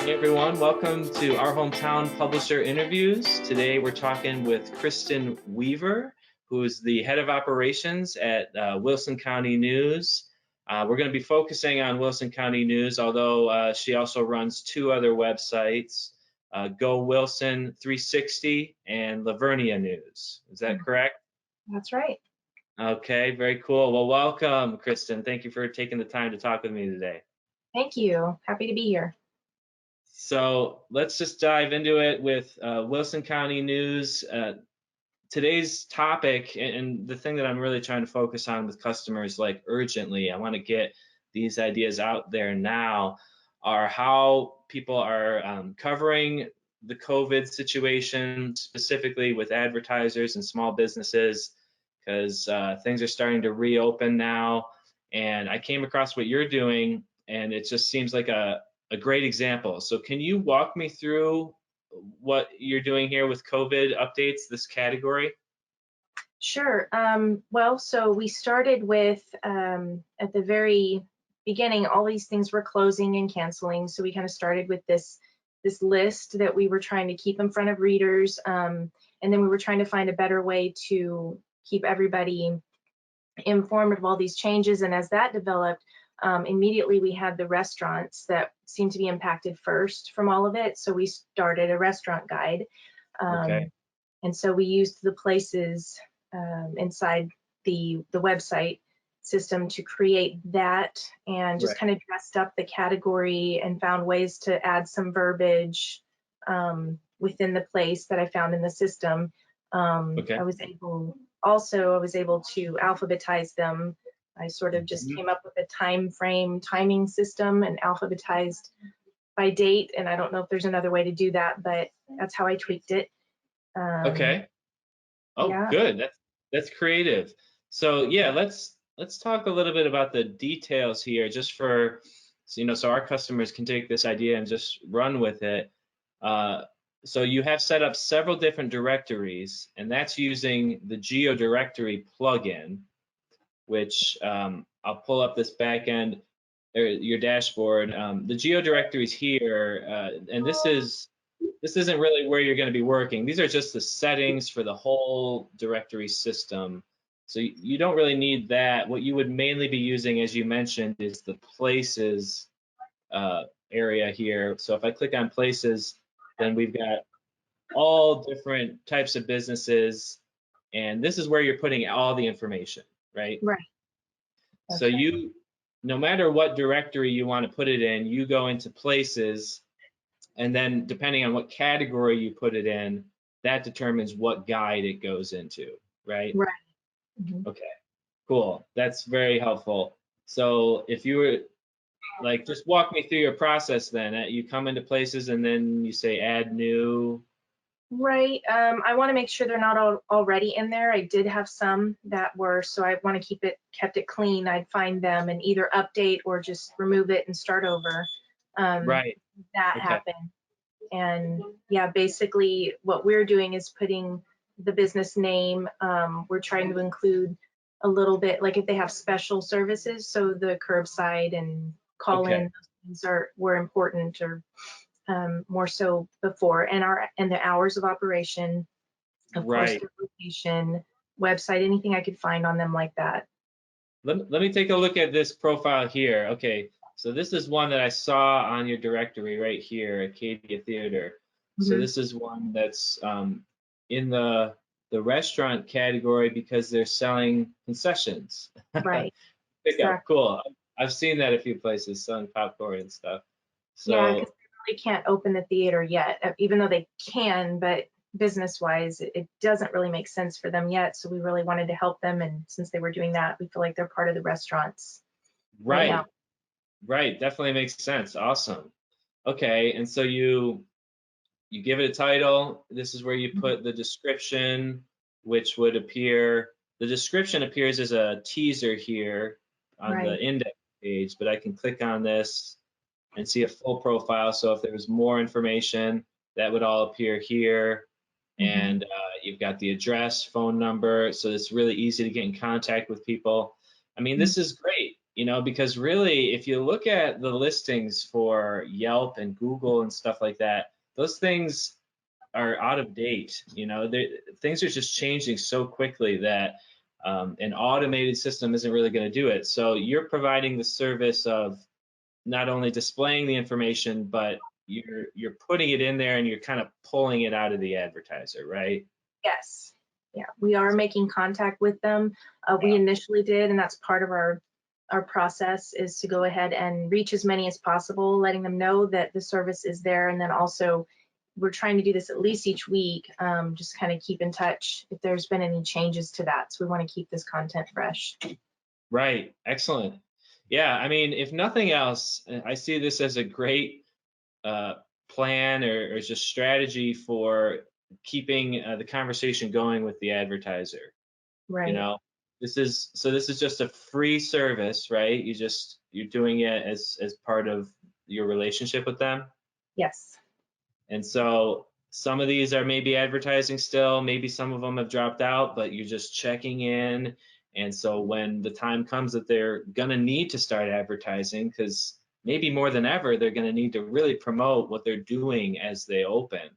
Hey everyone, welcome to our hometown publisher interviews. Today we're talking with Kristen Weaver, who is the head of operations at Wilson County News. We're going to be focusing on Wilson County News, although she also runs two other websites, Go Wilson 360 and Lavernia News. Is that correct? That's right. Okay, very cool. Well, welcome, Kristen. Thank you for taking the time to talk with me today. Thank you. Happy to be here. So let's just dive into it with Wilson County News. Today's topic, and the thing that I'm really trying to focus on with customers like urgently, I want to get these ideas out there now, are how people are covering the COVID situation, specifically with advertisers and small businesses, because things are starting to reopen now. And I came across what you're doing, and it just seems like a great example. So can you walk me through what you're doing here with COVID updates, this category? Sure. Well, so we started with, at the very beginning, all these things were closing and canceling. So we kind of started with this list that we were trying to keep in front of readers. And then we were trying to find a better way to keep everybody informed of all these changes. And as that developed, immediately we had the restaurants that seemed to be impacted first from all of it. So we started a restaurant guide. Okay. And so we used the places inside the website system to create that, and just kind of dressed up the category and found ways to add some verbiage within the place that I found in the system. I was able to alphabetize them. I sort of just came up with a timing system and alphabetized by date. And I don't know if there's another way to do that, but that's how I tweaked it. Okay. Oh, yeah. good. That's creative. So yeah, let's talk a little bit about the details here, just for so our customers can take this idea and just run with it. So you have set up several different directories, and that's using the Geo Directory Plugin, which I'll pull up this back end, or your dashboard. The Geo Directories here, and this isn't really where you're going to be working. These are just the settings for the whole directory system. So you don't really need that. What you would mainly be using, as you mentioned, is the places area here. So if I click on places, then we've got all different types of businesses, and this is where you're putting all the information, right? Right. So you, no matter what directory you want to put it in, you go into places, and then depending on what category you put it in, that determines what guide it goes into, right? Right. Mm-hmm. Okay, cool. That's very helpful. So if you were like, just walk me through your process then. You come into places and then you say add new. Right. I want to make sure they're not already in there. I did have some that were, so I want to kept it clean. I'd find them and either update or just remove it and start over. Right. That happened. And yeah, basically what we're doing is putting the business name. We're trying to include a little bit, like if they have special services, so the curbside and call-in, those things were important, or more so before, and the hours of operation, of course, their location, website, anything I could find on them like that. Let me take a look at this profile here. Okay, so this is one that I saw on your directory right here, Acadia Theater. So this is one that's in the restaurant category because they're selling concessions. Right. Pickup, cool. I've seen that a few places, selling popcorn and stuff. So yeah, because they really can't open the theater yet, even though they can, but business-wise, it doesn't really make sense for them yet. So we really wanted to help them, and since they were doing that, we feel like they're part of the restaurants. Right. Right, definitely makes sense. Awesome. Okay, and so you give it a title. This is where you put the description, which would appear. The description appears as a teaser here on the index page, but I can click on this and see a full profile. So if there was more information, that would all appear here. And you've got the address, phone number. So it's really easy to get in contact with people. I mean, this is great. because really, if you look at the listings for Yelp and Google and stuff like that, those things are out of date. Things are just changing so quickly that an automated system isn't really going to do it. So you're providing the service of not only displaying the information, but you're putting it in there and you're kind of pulling it out of the advertiser, right? Yes. Yeah, we are making contact with them. We initially did, and that's part of our process, is to go ahead and reach as many as possible, letting them know that the service is there. And then also, we're trying to do this at least each week, just kind of keep in touch if there's been any changes to that. So we want to keep this content fresh. Right. Excellent. Yeah. I mean, if nothing else, I see this as a great plan or just strategy for keeping the conversation going with the advertiser. Right. This is just a free service, right? You're doing it as part of your relationship with them. Yes. And so some of these are maybe advertising still, maybe some of them have dropped out, but you're just checking in. And so when the time comes that they're going to need to start advertising, because maybe more than ever, they're going to need to really promote what they're doing as they open.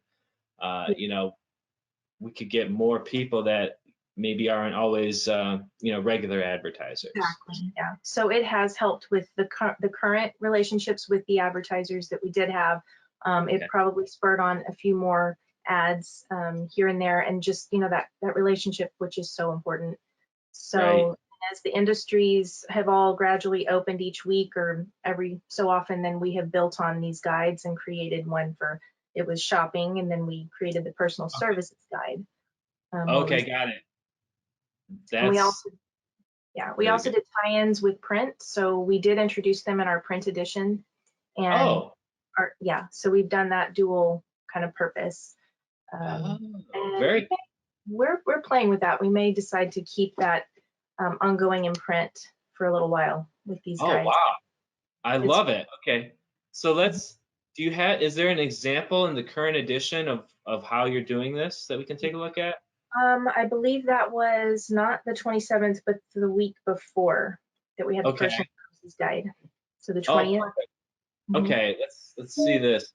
We could get more people that maybe aren't always, regular advertisers. Exactly. Yeah. So it has helped with the current relationships with the advertisers that we did have. It probably spurred on a few more ads here and there, and just that relationship, which is so important. So as the industries have all gradually opened each week or every so often, then we have built on these guides and created one it was shopping, and then we created the personal services guide. Okay, got it. And we also did tie-ins with print. So we did introduce them in our print edition. And so we've done that dual kind of purpose. Very. We're playing with that. We may decide to keep that ongoing in print for a little while with these guys. Oh, wow. I love it. Okay. So is there an example in the current edition of how you're doing this that we can take a look at? I believe that was not the 27th, but the week before that we had the personal services guide. So the 20th. Oh, perfect. Okay, let's see this.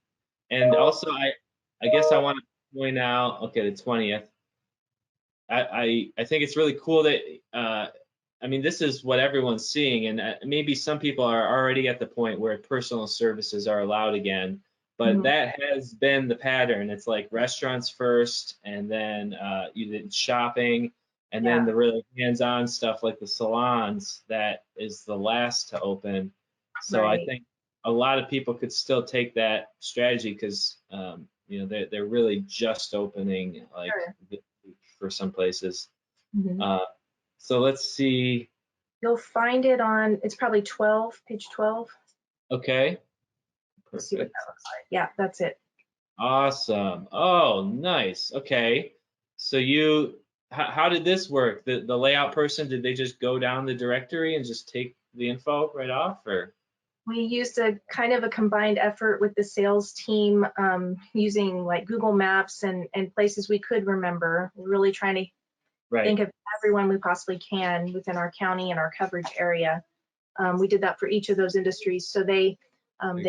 And also, I guess I want to point out, the 20th. I think it's really cool that this is what everyone's seeing, and maybe some people are already at the point where personal services are allowed again, but that has been the pattern. It's like restaurants first, and then you did shopping, and then the really hands-on stuff like the salons, that is the last to open. So I think a lot of people could still take that strategy because they're really just opening for some places. So let's see. You'll find it on, it's probably page 12. Okay. Let's see what that looks like. Yeah, that's it. Awesome. Oh, nice. Okay. So how did this work? The layout person, did they just go down the directory and just take the info right off, or? We used a kind of a combined effort with the sales team, using like Google Maps and places we could remember. We're really trying to think of everyone we possibly can within our county and our coverage area. We did that for each of those industries. So they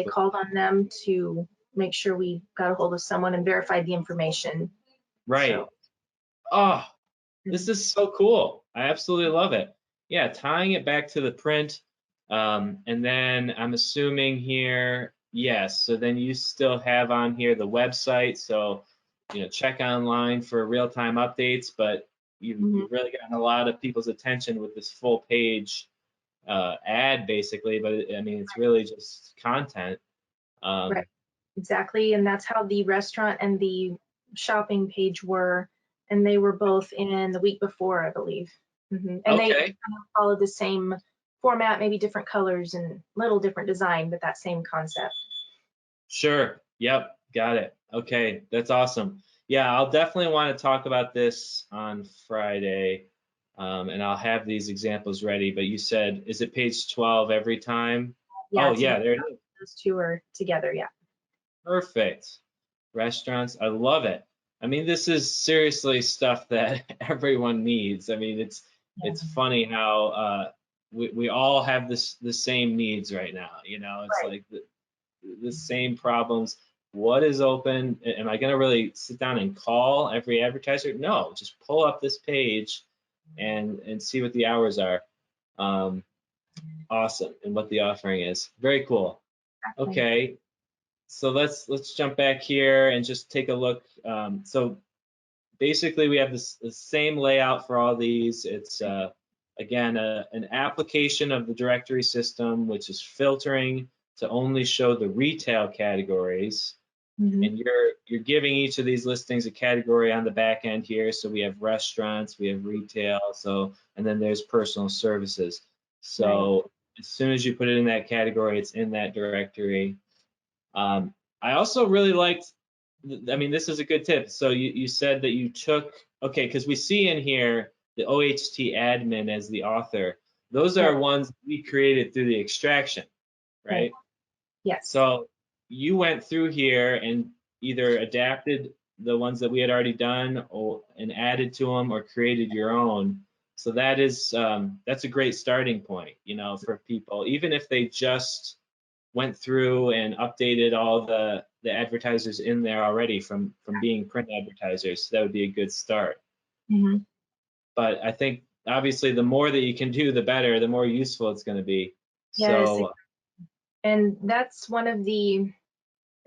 called on them to make sure we got a hold of someone and verified the information. Right. So. Oh, this is so cool. I absolutely love it. Yeah, tying it back to the print. And then I'm assuming here, yes, so then you still have on here the website. So, check online for real-time updates, but you've really gotten a lot of people's attention with this full page ad, basically. But it's really just content. Right, exactly. And that's how the restaurant and the shopping page were. And they were both in the week before, I believe. And they kind of followed the same format, maybe different colors and little different design, but that same concept. Sure. Yep. Got it. Okay. That's awesome. Yeah, I'll definitely want to talk about this on Friday, and I'll have these examples ready. But you said, is it page 12 every time? Yeah, there it is. Those two are together, yeah. Perfect. Restaurants, I love it. This is seriously stuff that everyone needs. It's funny how we all have the same needs right now. You know, it's Right. like the same problems. What is open? Am I going to really sit down and call every advertiser? No, just pull up this page and see what the hours are. Awesome, and what the offering is. Very cool. Exactly. Okay, so let's jump back here and just take a look. So basically, we have the same layout for all these. It's again an application of the directory system, which is filtering to only show the retail categories. Mm-hmm. And you're giving each of these listings a category on the back end here. So we have restaurants, we have retail, so and then there's personal services. Right. So as soon as you put it in that category, it's in that directory. I also really liked, I mean, this is a good tip. So you said that you took, okay, because we see in here the OHT admin as the author. Those Right. are ones we created through the extraction, Right. right? Yes. So you went through here and either adapted the ones that we had already done or and added to them or created your own. So that is that's a great starting point, you know, for people, even if they just went through and updated all the advertisers in there already from being print advertisers. That would be a good start. Mm-hmm. But I think obviously the more that you can do, the better, the more useful it's going to be. Yes. So And that's one of the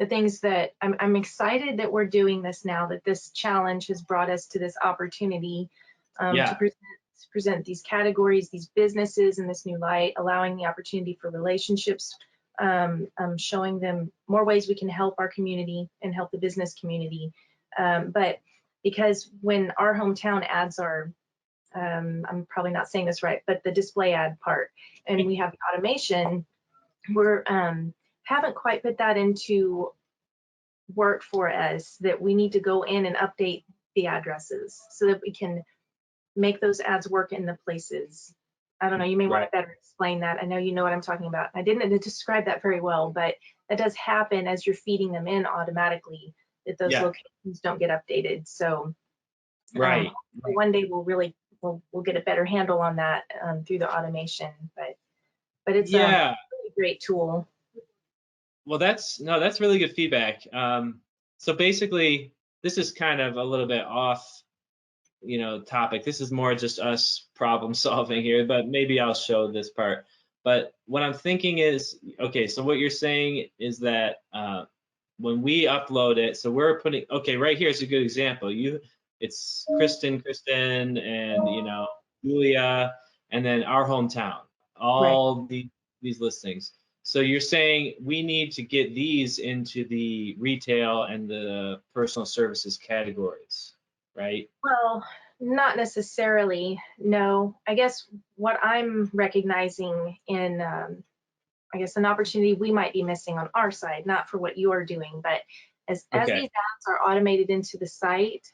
things that I'm excited that we're doing this now, that this challenge has brought us to this opportunity to yeah, present these categories, these businesses in this new light, allowing the opportunity for relationships, showing them more ways we can help our community and help the business community. But because when our hometown ads are, I'm probably not saying this right, but the display ad part, and we have the automation, we're haven't quite put that into work for us, that we need to go in and update the addresses so that we can make those ads work in the places. I don't know, you may want right. to better explain that. I know you know what I'm talking about. I didn't describe that very well, but that does happen as you're feeding them in automatically, that those Yeah, locations don't get updated. So right. one day we'll get a better handle on that through the automation. But it's a Yeah. really great tool. Well, that's really good feedback. So basically, this is kind of a little bit off, you know, topic. This is more just us problem solving here, but maybe I'll show this part. But what I'm thinking is, okay, so what you're saying is that when we upload it, so we're putting, okay, right here is a good example. It's Kristen, and you know, Julia, and then our hometown, Right. all these listings. So you're saying we need to get these into the retail and the personal services categories, right? Well, not necessarily. No. I guess what I'm recognizing in, I guess, an opportunity we might be missing on our side, not for what you're doing, but as Okay. these ads are automated into the site,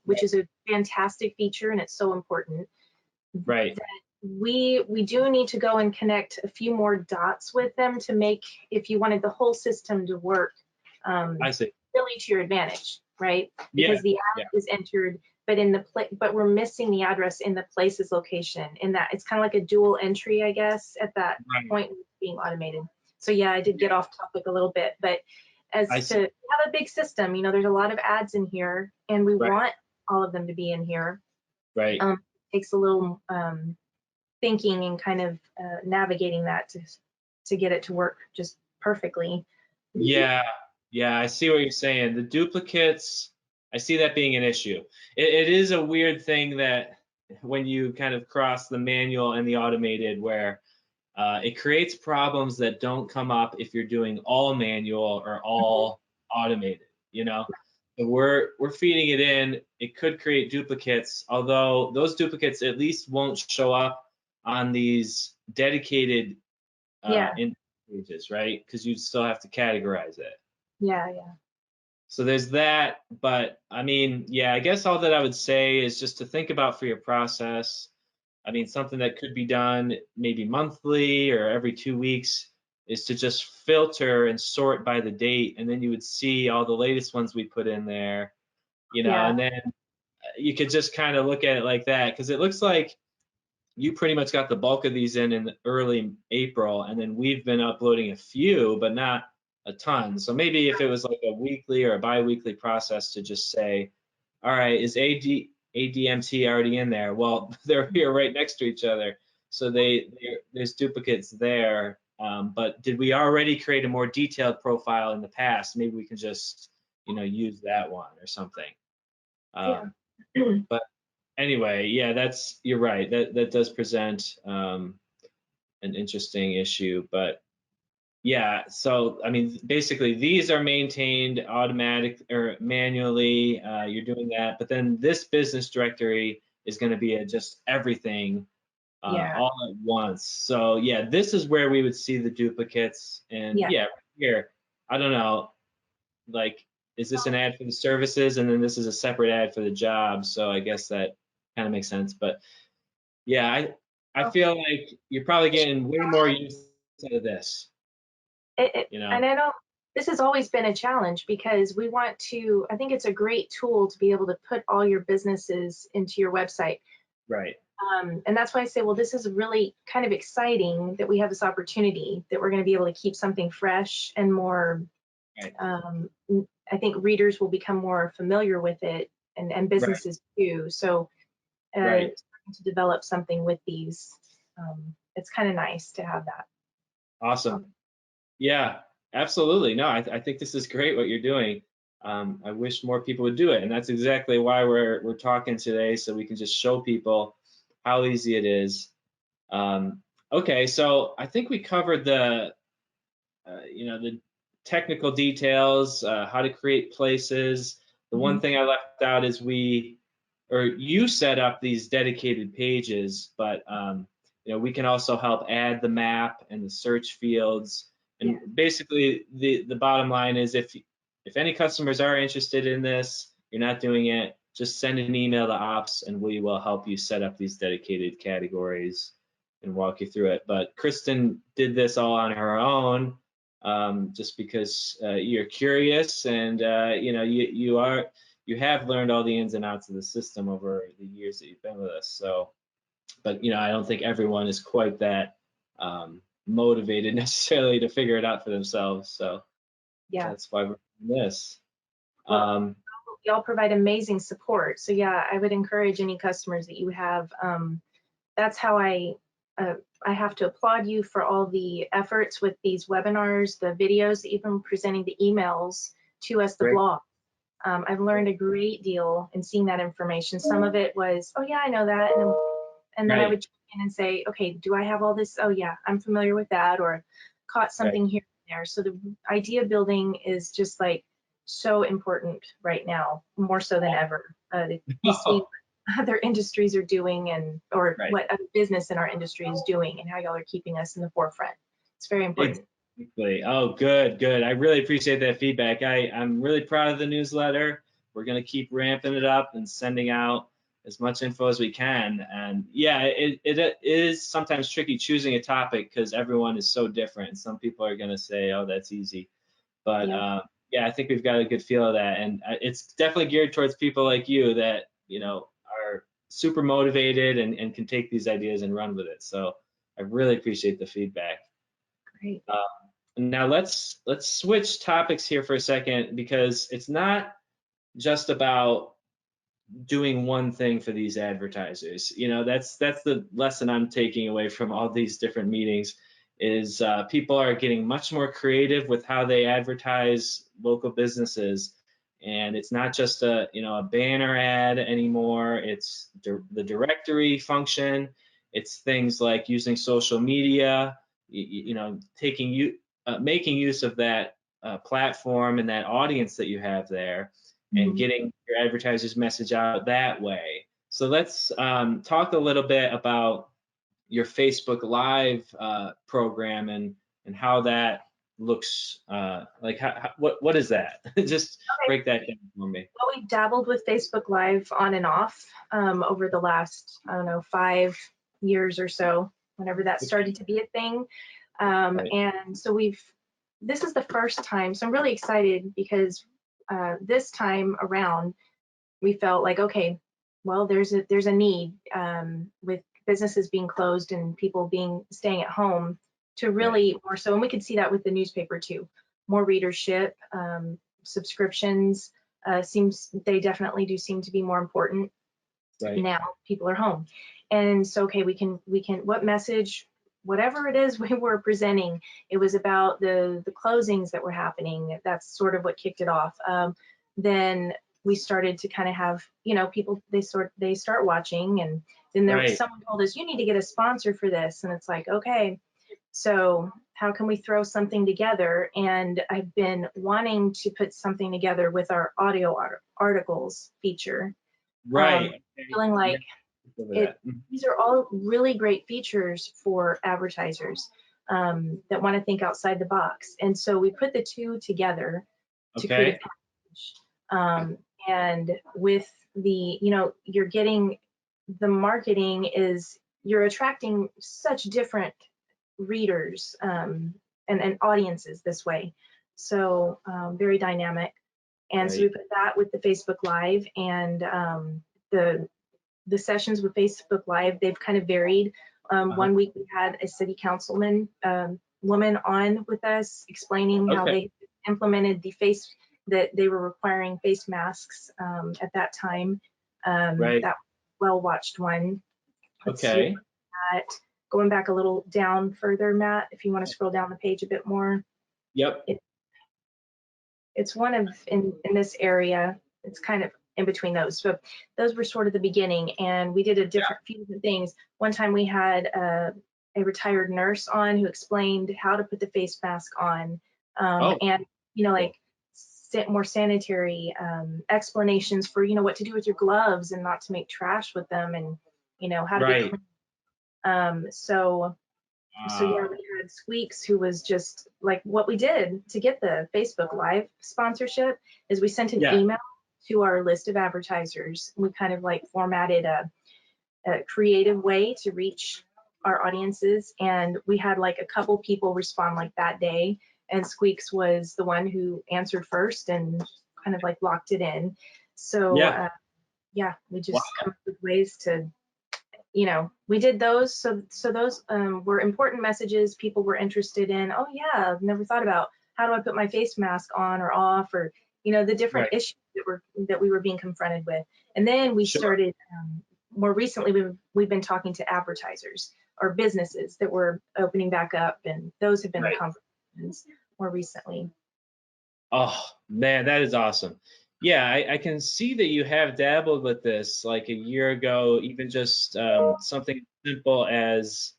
which is a fantastic feature and it's so important, Right. we do need to go and connect a few more dots with them to make, if you wanted the whole system to work, I see. really to your advantage, right? Yeah. Because the Yeah. ad is entered, but but we're missing the address in the places location. In that, it's kind of like a dual entry, I guess, at that Right. point being automated. So yeah, I did get off topic a little bit, but I as to see. have a big system, you know, there's a lot of ads in here, and we Right. want all of them to be in here. Right. Takes a little thinking and kind of navigating that to get it to work just perfectly. Yeah. Yeah. I see what you're saying. The duplicates, I see that being an issue. It is a weird thing that when you kind of cross the manual and the automated, where it creates problems that don't come up if you're doing all manual or all automated, you know? So we're feeding it in. It could create duplicates, although those duplicates at least won't show up on these dedicated Yeah, in pages, right? Because you still have to categorize it. yeah. So there's that, but I mean, yeah, I guess all that I would say is just to think about for your process. I mean, something that could be done maybe monthly or every 2 weeks is to just filter and sort by the date, and then you would see all the latest ones we put in there, you know, Yeah. and then you could just kind of look at it like that, because it looks like you pretty much got the bulk of these in early April, and then we've been uploading a few, but not a ton. So maybe if it was like a weekly or a bi-weekly process to just say, all right, is ADMT already in there? Well, they're here right next to each other. So there's duplicates there. But did we already create a more detailed profile in the past? Maybe we can just, use that one or something. Yeah. But anyway, yeah, you're right. That does present an interesting issue. But yeah, so I mean, basically these are maintained automatic or manually. You're doing that, but then this business directory is going to be just everything Yeah. all at once. So yeah, this is where we would see the duplicates. And Yeah. yeah, here, I don't know, like, is this an ad for the services, and then this is a separate ad for the job? So I guess that kind of makes sense. But yeah, I feel like you're probably getting way more use out of this. And I know this has always been a challenge because we want to, I think it's a great tool to be able to put all your businesses into your website. Right. And that's why I say, well, this is really kind of exciting that we have this opportunity that we're going to be able to keep something fresh and more, Right. I think readers will become more familiar with it, and businesses too. So Right. starting to develop something with these, it's kind of nice to have that. Awesome. Yeah, absolutely. No, I think this is great what you're doing. I wish more people would do it, and that's exactly why we're talking today, so we can just show people how easy it is. Okay, so I think we covered the technical details, how to create places. The one thing I left out is you set up these dedicated pages, but we can also help add the map and the search fields. And basically, the bottom line is if any customers are interested in this, you're not doing it, just send an email to ops and we will help you set up these dedicated categories and walk you through it. But Kristen did this all on her own, just because you're curious, and you have learned all the ins and outs of the system over the years that you've been with us. So, but I don't think everyone is quite that motivated necessarily to figure it out for themselves. So that's why we're doing this. Well, y'all provide amazing support. So yeah, I would encourage any customers that you have. That's how I have to applaud you for all the efforts with these webinars, the videos, even presenting the emails to us, the blog. I've learned a great deal in seeing that information. Some of it was, oh yeah, I know that, and then I would check in and say, okay, do I have all this? Oh yeah, I'm familiar with that, or caught something here and there. So the idea building is just like so important right now, more so than ever. You see what other industries are doing, or what other business in our industry is doing, and how y'all are keeping us in the forefront. It's very important. Exactly. Oh, good. I really appreciate that feedback. I'm really proud of the newsletter. We're going to keep ramping it up and sending out as much info as we can. And yeah, it is sometimes tricky choosing a topic because everyone is so different. Some people are going to say, oh, that's easy. But yeah, I think we've got a good feel of that. And it's definitely geared towards people like you that, are super motivated and can take these ideas and run with it. So I really appreciate the feedback. Great. Now let's switch topics here for a second, because it's not just about doing one thing for these advertisers. That's the lesson I'm taking away from all these different meetings is people are getting much more creative with how they advertise local businesses. And it's not just a banner ad anymore. It's the directory function. It's things like using social media, making use of that platform and that audience that you have there, and getting your advertisers' message out that way. So let's talk a little bit about your Facebook Live program and how that looks like. What is that? Just break that down for me. Well, we dabbled with Facebook Live on and off over the last, I don't know, 5 years or so, whenever that started to be a thing. And so this is the first time, so I'm really excited because this time around, we felt like, okay, well, there's a need with businesses being closed and people staying at home to really more so, and we could see that with the newspaper too, more readership, subscriptions they definitely do seem to be more important. Now people are home, and so okay, we can what message, whatever it is we were presenting, it was about the closings that were happening. That's sort of what kicked it off. Then we started to kind of have, people, they start watching, and then someone told us, you need to get a sponsor for this, and it's like, okay, so how can we throw something together? And I've been wanting to put something together with our audio articles feature. Feeling like these are all really great features for advertisers that want to think outside the box. And so we put the two together to create a package. And with the, you're getting the marketing is, you're attracting such different readers and audiences this way. So very dynamic. And so we put that with the Facebook Live, and the sessions with Facebook Live, they've kind of varied. One week we had a city councilman woman on with us explaining how they implemented that they were requiring face masks at that time. That well-watched one. Let's see that. Going back a little down further, Matt, if you want to scroll down the page a bit more. It's one of, in this area, it's kind of in between those. So those were sort of the beginning, and we did few different things. One time we had a retired nurse on who explained how to put the face mask on, and like more sanitary explanations for what to do with your gloves and not to make trash with them, and how to be clean. So yeah, we had Squeaks, who was just like, what we did to get the Facebook Live sponsorship is we sent an email to our list of advertisers. We kind of like formatted a creative way to reach our audiences, and we had like a couple people respond like that day, and Squeaks was the one who answered first and kind of like locked it in. So we just come up with ways to, we did those. So those were important messages people were interested in. Oh yeah, I've never thought about how do I put my face mask on or off, or the different issues that we were being confronted with. And then we started more recently. We've been talking to advertisers or businesses that were opening back up, and those have been the conversations more recently. Oh man, that is awesome. Yeah, I can see that you have dabbled with this like a year ago, even just something simple as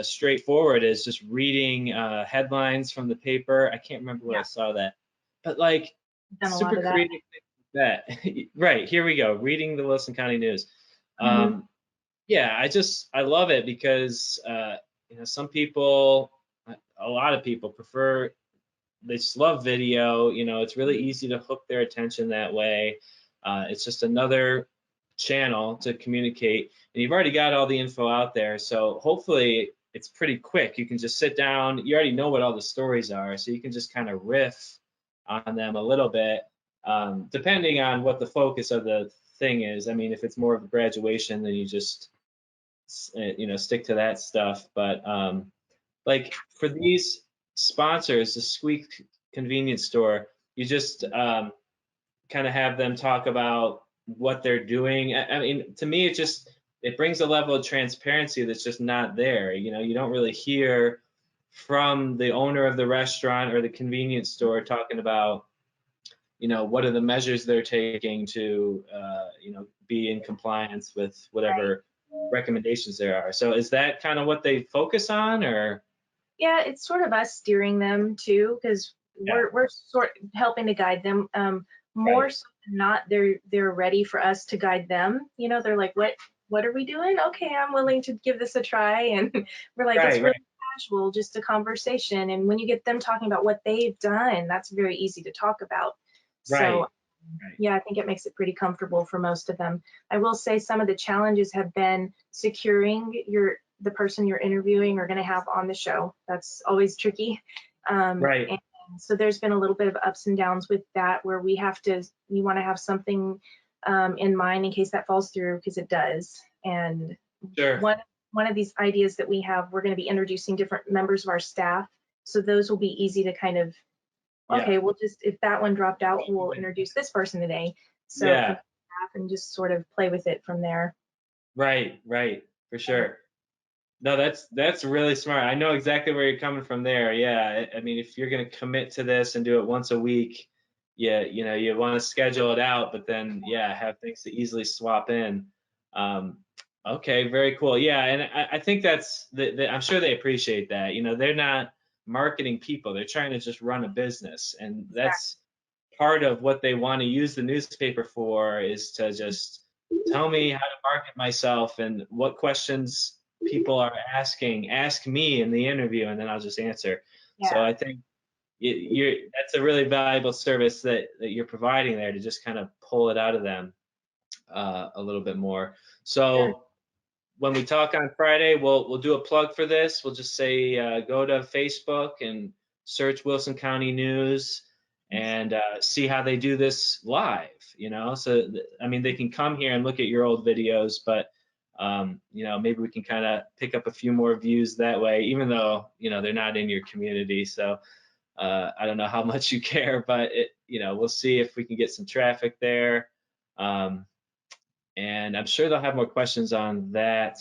straightforward as just reading headlines from the paper. I can't remember where I saw that, but like super creative things like that. Right, here we go, reading the Wilson County News. Yeah, I love it because some people, a lot of people prefer, they just love video. It's really easy to hook their attention that way. It's just another channel to communicate, and you've already got all the info out there, so hopefully it's pretty quick. You can just sit down, you already know what all the stories are, so you can just kind of riff on them a little bit, depending on what the focus of the thing is. I mean, if it's more of a graduation, then you just stick to that stuff. But like for these sponsors, the Squeak convenience store, you just kind of have them talk about what they're doing. I mean, to me, it brings a level of transparency that's just not there. You don't really hear from the owner of the restaurant or the convenience store talking about, what are the measures they're taking to, be in compliance with whatever recommendations there are. So is that kind of what they focus on, or? Yeah, it's sort of us steering them too, because we're sort of helping to guide them. More so than not, they're ready for us to guide them. They're like, what are we doing? Okay, I'm willing to give this a try. And we're like, it's really casual, just a conversation. And when you get them talking about what they've done, that's very easy to talk about. So yeah, I think it makes it pretty comfortable for most of them. I will say some of the challenges have been securing the person you're interviewing or going to have on the show. That's always tricky. And so there's been a little bit of ups and downs with that, where we want to have something in mind in case that falls through, because it does. And Sure. one of these ideas that we have, we're going to be introducing different members of our staff. So those will be easy to kind of, okay, we'll just, if that one dropped out, we'll introduce this person today. So Yeah. and just sort of play with it from there. Right, for sure. No, that's really smart. I know exactly where you're coming from there. Yeah, I mean, if you're going to commit to this and do it once a week, yeah, you want to schedule it out, but then have things to easily swap in. Okay, very cool. Yeah, and I think that's I'm sure they appreciate that. They're not marketing people; they're trying to just run a business, and that's part of what they want to use the newspaper for, is to just tell me how to market myself and what questions people are asking. Ask me in the interview, and then I'll just answer. So I think that's a really valuable service that you're providing there, to just kind of pull it out of them a little bit more. So when we talk on Friday, we'll do a plug for this. We'll just say go to Facebook and search Wilson County News and see how they do this live. So I mean, they can come here and look at your old videos, but maybe we can kind of pick up a few more views that way, even though they're not in your community. So I don't know how much you care, but we'll see if we can get some traffic there. And I'm sure they'll have more questions on that.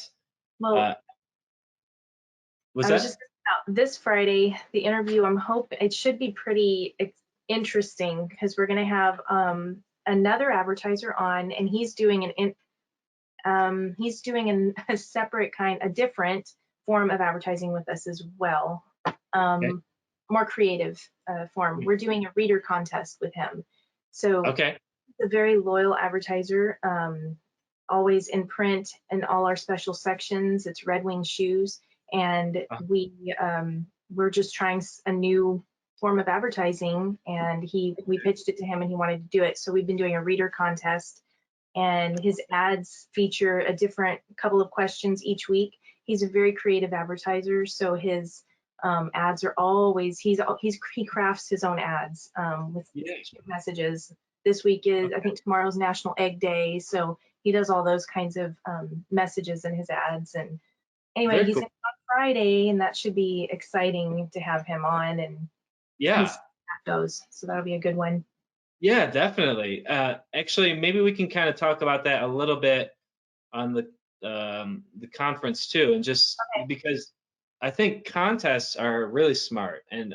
Well, was I was that? just this Friday, the interview, I'm hoping it should be pretty interesting, because we're going to have another advertiser on, and he's doing a separate a different form of advertising with us as well. More creative form. We're doing a reader contest with him. So okay. He's a very loyal advertiser, always in print in all our special sections. It's Red Wing shoes. And we're just trying a new form of advertising, and we pitched it to him and he wanted to do it. So we've been doing a reader contest, and his ads feature a different couple of questions each week. He's a very creative advertiser, so his ads are always, he crafts his own ads with messages. This week I think tomorrow's National Egg Day, so he does all those kinds of messages in his ads. And anyway, he's on Friday, and that should be exciting to have him on, and that goes. So that'll be a good one. Yeah, definitely. Actually, maybe we can kind of talk about that a little bit on the conference too, and just because I think contests are really smart, and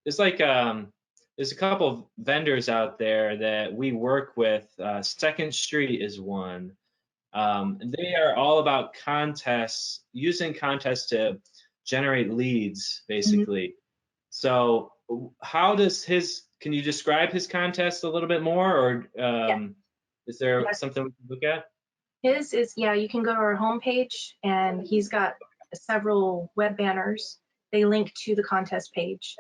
there's there's a couple of vendors out there that we work with. Second Street is one. They are all about contests, using contests to generate leads, basically. So how does can you describe his contest a little bit more, or is there something we can look at? His is, you can go to our homepage, and he's got several web banners. They link to the contest page.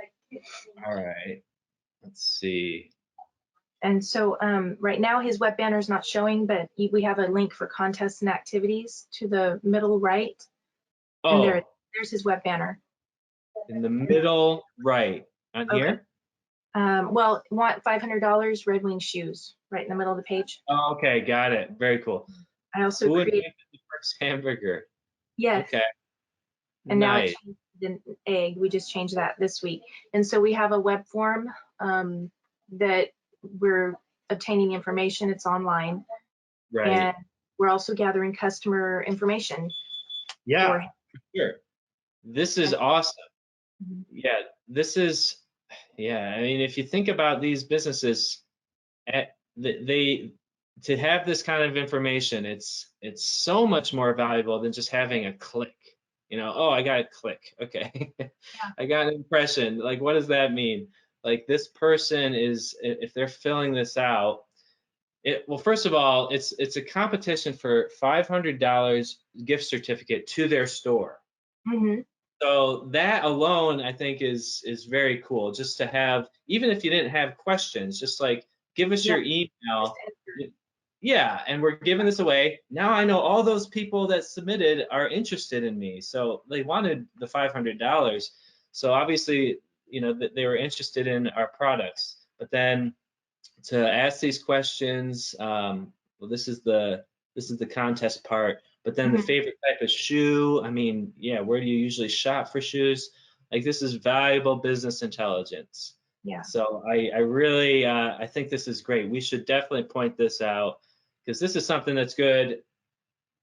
All right, let's see. And so right now his web banner is not showing, but we have a link for contests and activities to the middle right. And there's his web banner. In the middle right, on here? Well, want $500 Red Wing shoes, right in the middle of the page. Oh, okay, got it. Very cool. I also created the first hamburger. Yes. Okay. And now it's an egg. We just changed that this week. And so we have a web form that we're obtaining information. It's online. Right. And we're also gathering customer information. Yeah, for sure. This is awesome. Yeah, this is, I mean, if you think about these businesses, to have this kind of information, it's so much more valuable than just having a click. Oh, I got a click. Okay. I got an impression. Like, what does that mean? Like, this person is, if they're filling this out, well, first of all, it's a competition for $500 gift certificate to their store. So that alone, I think, is very cool. Just to have, even if you didn't have questions, just like give us your email. Yeah, and we're giving this away. Now I know all those people that submitted are interested in me. So they wanted the $500. So obviously, that they were interested in our products. But then to ask these questions, well, this is the contest part. but then the favorite type of shoe, I mean, yeah, where do you usually shop for shoes? Like, this is valuable business intelligence. Yeah. So I really, I think this is great. We should definitely point this out because this is something that's good.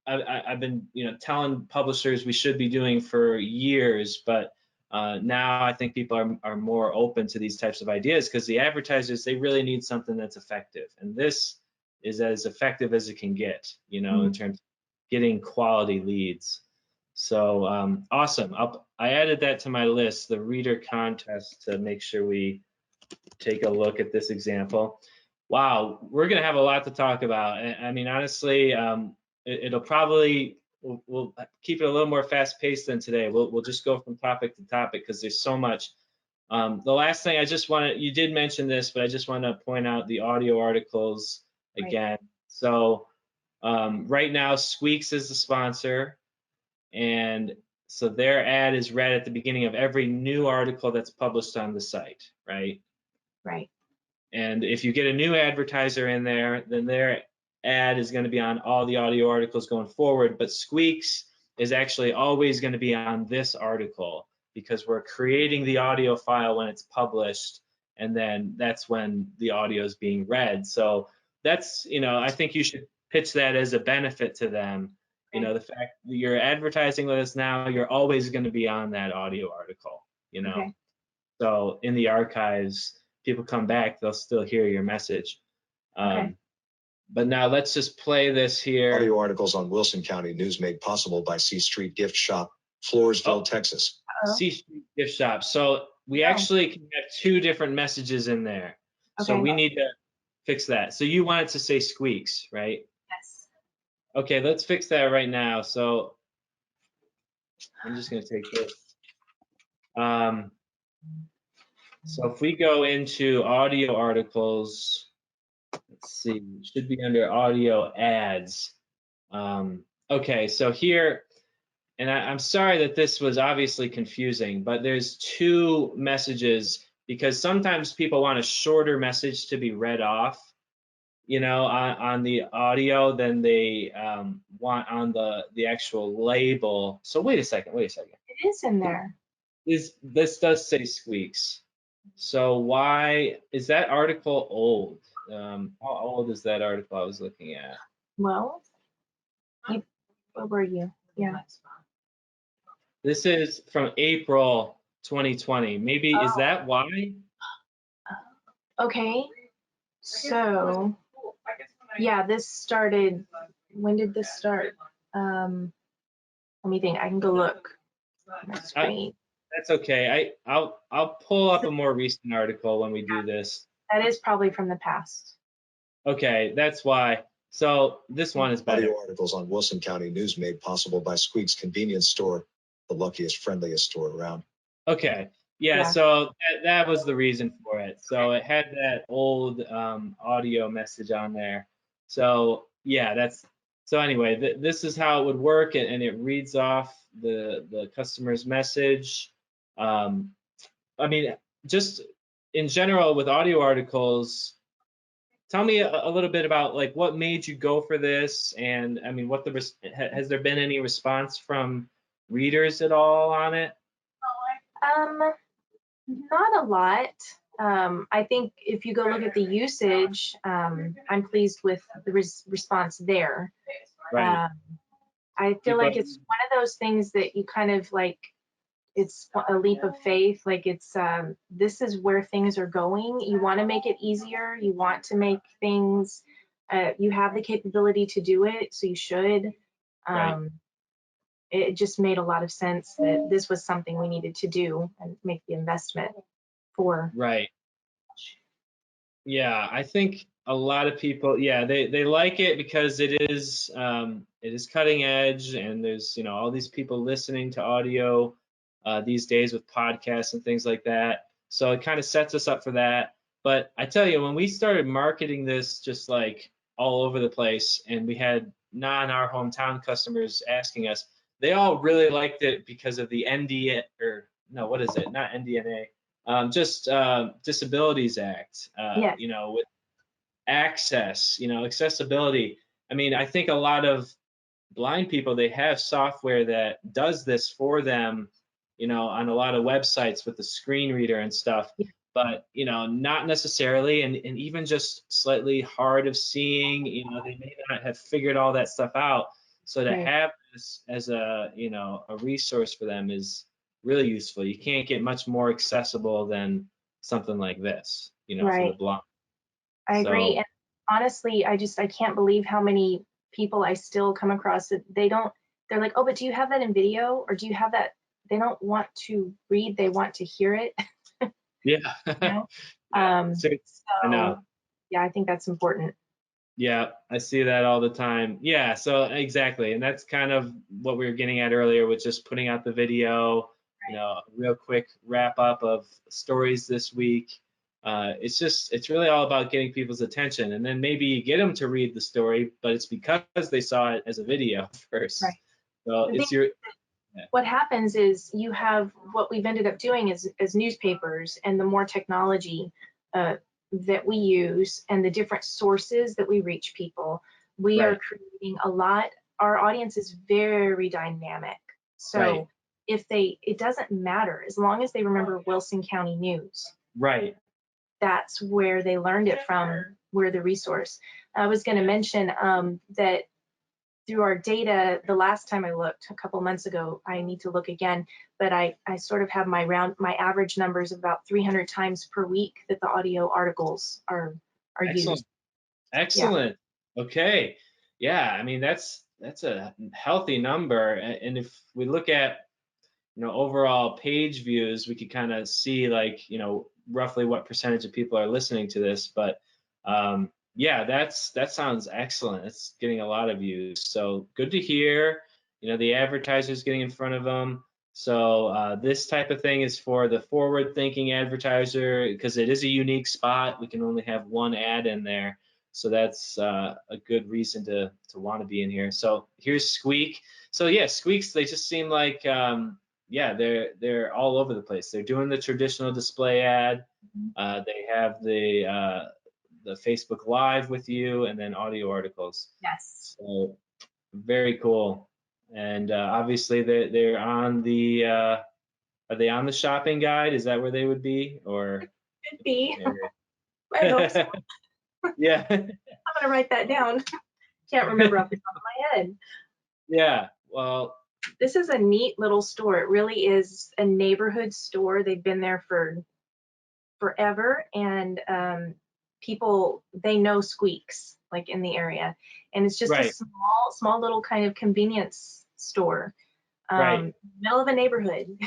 I've been, telling publishers we should be doing for years, but now I think people are more open to these types of ideas because the advertisers, they really need something that's effective. And this is as effective as it can get, in terms of getting quality leads. So awesome. I added that to my list, the reader contest, to make sure we take a look at this example. Wow, we're going to have a lot to talk about. I mean, honestly, it'll probably, we'll keep it a little more fast paced than today. We'll just go from topic to topic because there's so much. The last thing I just want to, you did mention this, but I just want to point out the audio articles again. Right. So right now, Squeaks is the sponsor, and so their ad is read at the beginning of every new article that's published on the site, right? Right. And if you get a new advertiser in there, then their ad is going to be on all the audio articles going forward. But Squeaks is actually always going to be on this article because we're creating the audio file when it's published, and then that's when the audio is being read. So that's, I think you should pitch that as a benefit to them. The fact that you're advertising with us now, you're always going to be on that audio article, Okay. So in the archives, people come back, they'll still hear your message. Okay. But now let's just play this here. Audio articles on Wilson County News made possible by C Street Gift Shop, Floresville, Texas. C Street Gift Shop. So we actually can have two different messages in there. Okay. So we need to fix that. So you want it to say Squeaks, right? Yes. Okay, let's fix that right now. So I'm just going to take this. So if we go into audio articles, let's see, it should be under audio ads. Okay, so here, and I'm sorry that this was obviously confusing, but there's two messages because sometimes people want a shorter message to be read off, on the audio than they want on the actual label. So wait a second. It is in there. This does say Squeaks. So why is that article old? How old is that article I was looking at? Well, where were you? Yeah. This is from April 2020. Maybe is that why? Okay. So yeah, this started. When did this start? Let me think. I can go look at my screen. That's okay. I'll pull up a more recent article when we do this. That is probably from the past. Okay, that's why. So this one is better. Audio articles on Wilson County News made possible by Squeaks Convenience Store, the luckiest, friendliest store around. Okay. Yeah. So that was the reason for it. So it had that old audio message on there. So yeah, so anyway, this is how it would work, and it reads off the customer's message. I mean, just in general with audio articles, tell me a little bit about like what made you go for this, and I mean, has there been any response from readers at all on it? Not a lot. I think if you go look at the usage, I'm pleased with the response there. Right. I feel like it's one of those things that you kind of like, it's a leap of faith. Like it's, this is where things are going. You want to make it easier. You want to make things, you have the capability to do it, so you should. Right. It just made a lot of sense that this was something we needed to do and make the investment for. Right. Yeah, I think a lot of people, yeah, they like it because it is cutting edge, and there's all these people listening to audio these days with podcasts and things like that. So it kind of sets us up for that. But I tell you, when we started marketing this just like all over the place, and we had our hometown customers asking us, they all really liked it because of the NDA, or no, what is it? Not NDNA, just Disabilities Act. Yes. With access, accessibility. I mean, I think a lot of blind people, they have software that does this for them, on a lot of websites with the screen reader and stuff. Yeah. But not necessarily, and even just slightly hard of seeing, they may not have figured all that stuff out. So to Right. have this as a a resource for them is really useful. You can't get much more accessible than something like this, for the Right. blind. I agree. So And honestly, I can't believe how many people I still come across that they're like, oh, but do you have that in video, or do you have that? They don't want to read, they want to hear it. yeah, You know? yeah. So I know. So yeah, I think that's important. Yeah, I see that all the time. Yeah, so exactly. And that's kind of what we were getting at earlier with just putting out the video, a real quick wrap up of stories this week. It's really all about getting people's attention. And then maybe you get them to read the story, but it's because they saw it as a video first. Right. So The thing it's your, What happens is you have what we've ended up doing as newspapers, and the more technology that we use and the different sources that we reach people, we are right, creating a lot. Our audience is very dynamic. right, So it doesn't matter as long as they remember Wilson County News. right. That's where they learned it from. We're the resource. I was going to mention that through our data, the last time I looked a couple months ago, I need to look again, but I sort of have my average numbers of about 300 times per week that the audio articles are Excellent. used. Excellent. Okay. Yeah, I mean that's a healthy number. And if we look at overall page views, we could kind of see like roughly what percentage of people are listening to this. But yeah, that sounds excellent. It's getting a lot of views. So good to hear. The advertisers getting in front of them. So this type of thing is for the forward-thinking advertiser because it is a unique spot. We can only have one ad in there. So that's a good reason to want to be in here. So here's Squeak. So yeah, Squeaks, they just seem like yeah, they're all over the place. They're doing the traditional display ad. They have the Facebook Live with you, and then audio articles. Yes. So very cool. And obviously they're on the. Are they on the shopping guide? Is that where they would be, or? Could be. I hope so. Yeah. I'm gonna write that down. Can't remember off the top of my head. Yeah. Well. This is a neat little store. It really is a neighborhood store. They've been there for forever, and people, they know Squeaks like in the area, and it's just a Right. small little kind of convenience store, Right. middle of a neighborhood,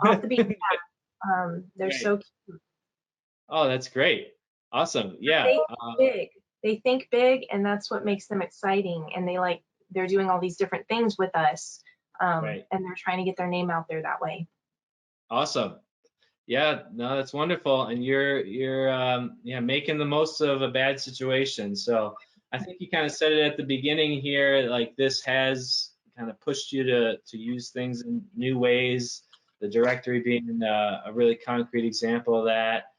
off the beaten path. They're Right. so cute. Oh, that's great. Awesome. Yeah. They think big, and that's what makes them exciting. And they're doing all these different things with us, Right. and they're trying to get their name out there that way. Awesome. Yeah, no, that's wonderful. And you're yeah, making the most of a bad situation. So I think you kind of said it at the beginning here, like this has kind of pushed you to use things in new ways. The directory being a really concrete example of that,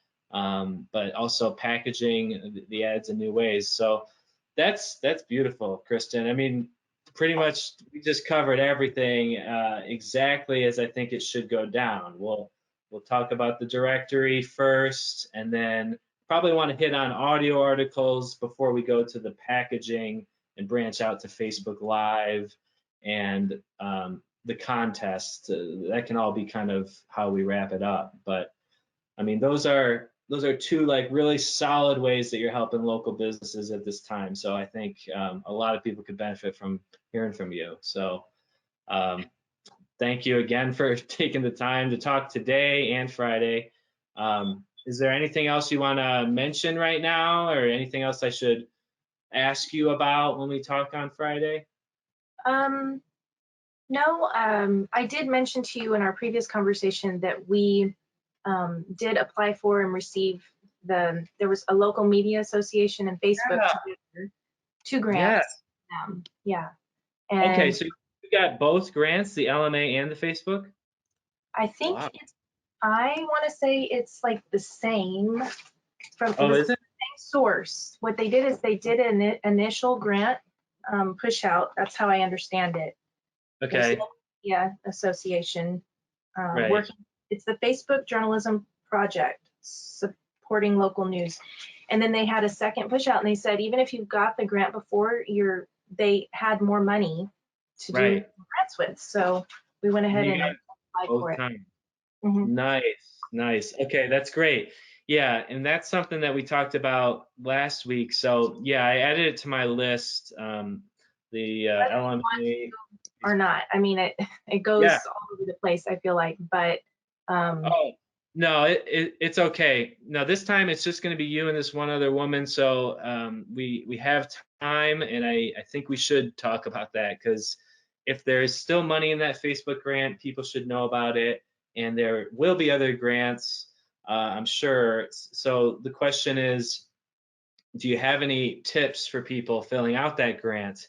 but also packaging the ads in new ways. So that's beautiful, Kristen. I mean, pretty much we just covered everything exactly as I think it should go down. We'll talk about the directory first, and then probably want to hit on audio articles before we go to the packaging and branch out to Facebook Live and the contest. That can all be kind of how we wrap it up. But I mean, those are two like really solid ways that you're helping local businesses at this time. So I think a lot of people could benefit from hearing from you. So thank you again for taking the time to talk today and Friday. Is there anything else you want to mention right now, or anything else I should ask you about when we talk on Friday? No, I did mention to you in our previous conversation that we did apply for and receive there was a local media association and Facebook together, 2 grants. Yeah. And Okay, so you got both grants, the LMA and the Facebook? I think Wow. I want to say it's like the same Oh, is it? same source. What they did is they did an initial grant push out. That's how I understand it. Okay. Yeah, association Right. working. It's the Facebook Journalism Project supporting local news. And then they had a second push out, and they said even if you got the grant before, they had more money to do Right. grants with. So we went ahead You and got applied both for it. times. Mhm. Nice. Okay, that's great. Yeah, and that's something that we talked about last week. So yeah, I added it to my list. The LMA. Or not. I mean, it goes Yeah. all over the place, I feel like, but Oh, no, it's okay. No, this time it's just going to be you and this one other woman. So we have time, and I think we should talk about that, because if there's still money in that Facebook grant, people should know about it, and there will be other grants, I'm sure. So the question is, do you have any tips for people filling out that grant?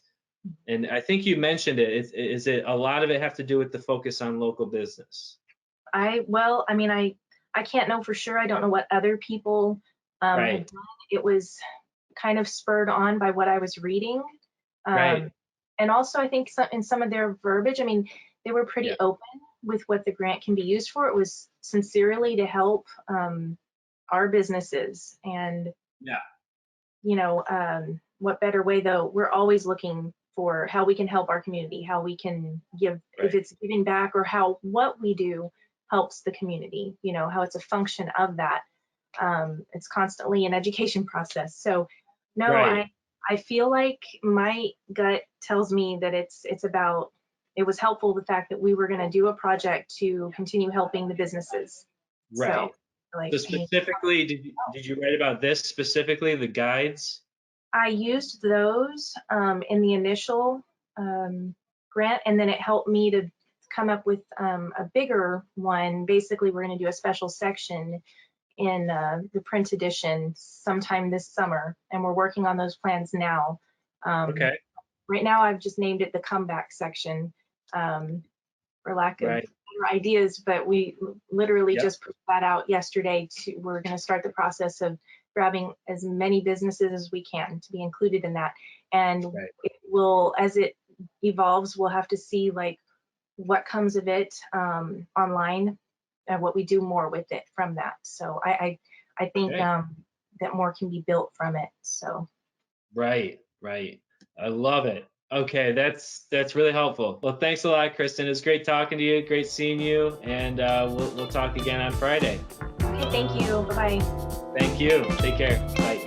And I think you mentioned it. Is it a lot of it have to do with the focus on local business? well, I mean, I can't know for sure. I don't know what other people had Right. done. It was kind of spurred on by what I was reading. Right. And also, I think in some of their verbiage, I mean, they were pretty Yeah. open with what the grant can be used for. It was sincerely to help our businesses. And, Yeah. you know, what better way, though? We're always looking for how we can help our community, how we can give, Right. if it's giving back, or how what we do helps the community, you know, how it's a function of that. It's constantly an education process. So, no, Right. I feel like my gut tells me that it was helpful, the fact that we were going to do a project to continue helping the businesses. Right. So, like, So specifically, did you write about this specifically, the guides? I used those in the initial grant, and then it helped me to come up with a bigger one. Basically, we're going to do a special section in the print edition sometime this summer, and we're working on those plans now. Okay. Right now, I've just named it the comeback section for lack of Right. better ideas, but we literally Yep. just put that out yesterday. We're going to start the process of grabbing as many businesses as we can to be included in that. And Right. it will, as it evolves, we'll have to see like what comes of it online and what we do more with it from that. So I think Okay. that more can be built from it. So Right. I love it. Okay, that's really helpful. Well, thanks a lot, Kristen. It was great talking to you. Great seeing you, and we'll talk again on Friday. okay, thank you. Bye-bye. Thank you. Take care. Bye.